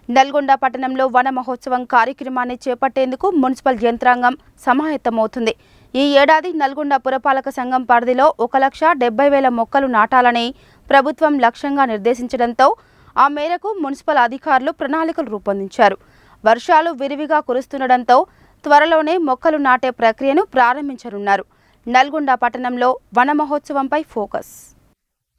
నల్గొండ పట్టణంలో వన మహోత్సవం కార్యక్రమాన్ని చేపట్టేందుకు మున్సిపల్ యంత్రాంగం సమాయత్తమవుతుంది. ఈ ఏడాది నల్గొండ పురపాలక సంఘం పరిధిలో 1,70,000 మొక్కలు నాటాలని ప్రభుత్వం లక్ష్యంగా నిర్దేశించడంతో ఆ మేరకు మున్సిపల్ అధికారులు ప్రణాళికలు రూపొందించారు. వర్షాలు విరివిగా కురుస్తుండటంతో త్వరలోనే మొక్కలు నాటే ప్రక్రియను ప్రారంభించనున్నారు. నల్గొండ పట్టణంలో వన మహోత్సవంపై ఫోకస్.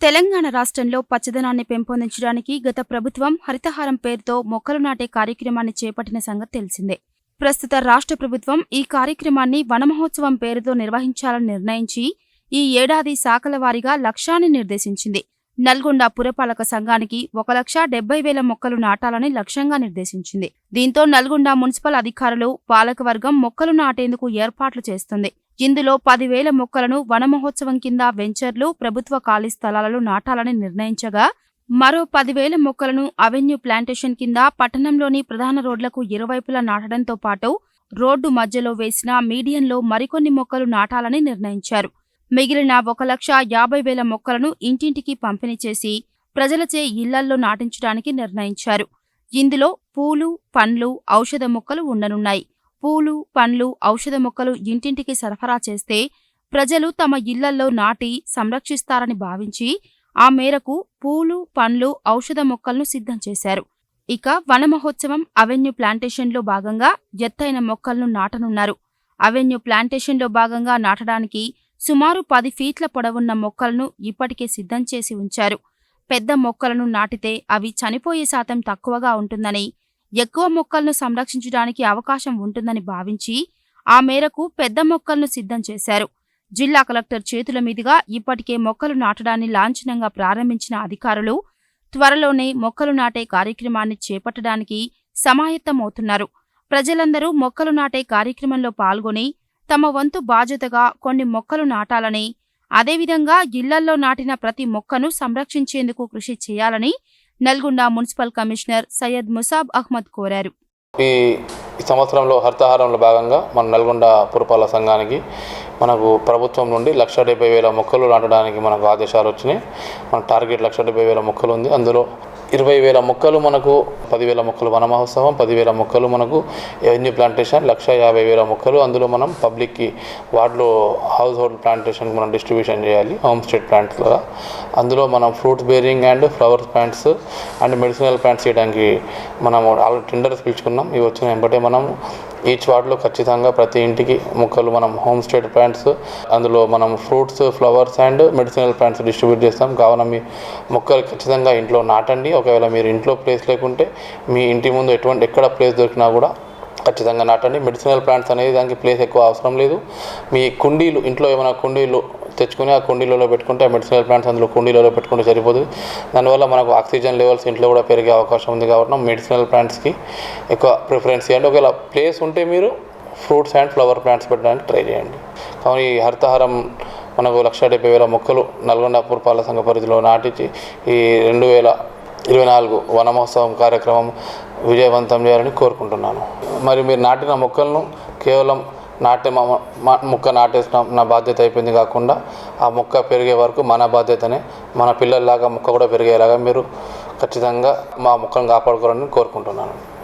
తెలంగాణ రాష్ట్రంలో పచ్చదనాన్ని పెంపొందించడానికి గత ప్రభుత్వం హరితహారం పేరుతో మొక్కలు నాటే కార్యక్రమాన్ని చేపట్టిన సంగతి తెలిసిందే. ప్రస్తుత రాష్ట్ర ప్రభుత్వం ఈ కార్యక్రమాన్ని వన మహోత్సవం పేరుతో నిర్వహించాలని నిర్ణయించి ఈ ఏడాది శాఖల వారీగా లక్ష్యాన్ని నిర్దేశించింది. నల్గొండ పురపాలక సంఘానికి 1,70,000 మొక్కలు నాటాలని లక్ష్యంగా నిర్దేశించింది. దీంతో నల్గొండ మున్సిపల్ అధికారులు, పాలకవర్గం మొక్కలు నాటేందుకు ఏర్పాట్లు చేస్తుంది. ఇందులో 10,000 మొక్కలను వన మహోత్సవం కింద వెంచర్లు, ప్రభుత్వ ఖాళీ స్థలాలలో నాటాలని నిర్ణయించగా, మరో 10,000 మొక్కలను అవెన్యూ ప్లాంటేషన్ కింద పట్టణంలోని ప్రధాన రోడ్లకు ఇరువైపులా నాటడంతో పాటు రోడ్డు మధ్యలో వేసిన మీడియంలో మరికొన్ని మొక్కలు నాటాలని నిర్ణయించారు. మిగిలిన 1,50,000 మొక్కలను ఇంటింటికి పంపిణీ చేసి ప్రజలచే ఇళ్లల్లో నాటించడానికి నిర్ణయించారు. ఇందులో పూలు, పండ్లు, ఔషధ మొక్కలు ఉండనున్నాయి. పూలు, పండ్లు, ఔషధ మొక్కలు ఇంటింటికి సరఫరా చేస్తే ప్రజలు తమ ఇళ్లల్లో నాటి సంరక్షిస్తారని భావించి ఆ మేరకు పూలు, పండ్లు, ఔషధ మొక్కలను సిద్ధం చేశారు. ఇక వన మహోత్సవం అవెన్యూ ప్లాంటేషన్లో భాగంగా ఎత్తైన మొక్కలను నాటనున్నారు. అవెన్యూ ప్లాంటేషన్లో భాగంగా నాటడానికి సుమారు 10 ఫీట్ల పొడవున్న మొక్కలను ఇప్పటికే సిద్ధం చేసి ఉంచారు. పెద్ద మొక్కలను నాటితే అవి చనిపోయే శాతం తక్కువగా ఉంటుందని, ఎక్కువ మొక్కలను సంరక్షించడానికి అవకాశం ఉంటుందని భావించి ఆ మేరకు పెద్ద మొక్కలను సిద్ధం చేశారు. జిల్లా కలెక్టర్ చేతుల మీదుగా ఇప్పటికే మొక్కలు నాటడాన్ని లాంఛనంగా ప్రారంభించిన అధికారులు త్వరలోనే మొక్కలు నాటే కార్యక్రమాన్ని చేపట్టడానికి సమాయత్తమవుతున్నారు. ప్రజలందరూ మొక్కలు నాటే కార్యక్రమంలో పాల్గొని తమ వంతు బాధ్యతగా కొన్ని మొక్కలు నాటాలని, అదేవిధంగా ఇళ్లల్లో నాటిన ప్రతి మొక్కను సంరక్షించేందుకు కృషి చేయాలని నల్గొండ మున్సిపల్ కమిషనర్ సయ్యద్ ముసాబ్ అహ్మద్ కోరారు. ఈ సంవత్సరంలో హరితహారంలో భాగంగా మన నల్గొండ పురపాలక సంఘానికి మనకు ప్రభుత్వం నుండి 1,70,000 మొక్కలు నాటడానికి మనకు ఆదేశాలు వచ్చినాయి. మన టార్గెట్ 1,70,000 మొక్కలు ఉంది. అందులో 20,000 మొక్కలు మనకు, 10,000 మొక్కలు వన మహోత్సవం, 10,000 మొక్కలు మనకు ఎవెన్యూ ప్లాంటేషన్, 1,50,000 మొక్కలు అందులో మనం పబ్లిక్కి వార్డులో హౌస్ హోల్డ్ ప్లాంటేషన్కి మనం డిస్ట్రిబ్యూషన్ చేయాలి, హోమ్ స్టేట్ ప్లాంట్స్గా. అందులో మనం fruits bearing and flower plants and medicinal plants చేయడానికి మనం ఆల్రెడీ టెండర్స్ పిలుచుకున్నాం. ఇవి వచ్చిన వెంబటే మనం ఈచ్ వార్డులో ఖచ్చితంగా ప్రతి ఇంటికి మొక్కలు మనం హోమ్ స్టేట్ ప్లాంట్స్, అందులో మనం fruits, flowers and medicinal plants distribute చేస్తాం. కావున మీ మొక్కలు ఖచ్చితంగా ఇంట్లో నాటండి. ఒకవేళ మీరు ఇంట్లో ప్లేస్ లేకుంటే మీ ఇంటి ముందు ఎక్కడ ప్లేస్ దొరికినా కూడా ఖచ్చితంగా నాటండి. మెడిసినల్ ప్లాంట్స్ అనేది దానికి ప్లేస్ ఎక్కువ అవసరం లేదు. మీ కుండీలు, ఇంట్లో ఏమైనా కుండీలు తెచ్చుకొని ఆ కుండీలలో పెట్టుకుంటే ఆ మెడిసినల్ ప్లాంట్స్ అందులో కుండీలలో పెట్టుకుంటే సరిపోతుంది. దానివల్ల మనకు ఆక్సిజన్ లెవెల్స్ ఇంట్లో కూడా పెరిగే అవకాశం ఉంది. కాబట్టి మెడిసినల్ ప్లాంట్స్కి ఎక్కువ ప్రిఫరెన్స్ ఇవ్వండి. ఒకవేళ ప్లేస్ ఉంటే మీరు ఫ్రూట్స్ అండ్ ఫ్లవర్ ప్లాంట్స్ పెట్టడానికి ట్రై చేయండి. కాబట్టి ఈ హరితహారం మనకు 1,70,000 మొక్కలు నల్గొండ పురపాలక సంఘ పరిధిలో నాటించి ఈ 2024 వన మహోత్సవం కార్యక్రమం విజయవంతం చేయాలని కోరుకుంటున్నాను. మరి మీరు నాటిన మొక్కలను కేవలం మొక్క నాటేసిన నా బాధ్యత అయిపోయింది కాకుండా ఆ మొక్క పెరిగే వరకు మన బాధ్యతనే. మన పిల్లల్లాగా మొక్క కూడా పెరిగేలాగా మీరు ఖచ్చితంగా మా మొక్కను కాపాడుకోవాలని కోరుకుంటున్నాను.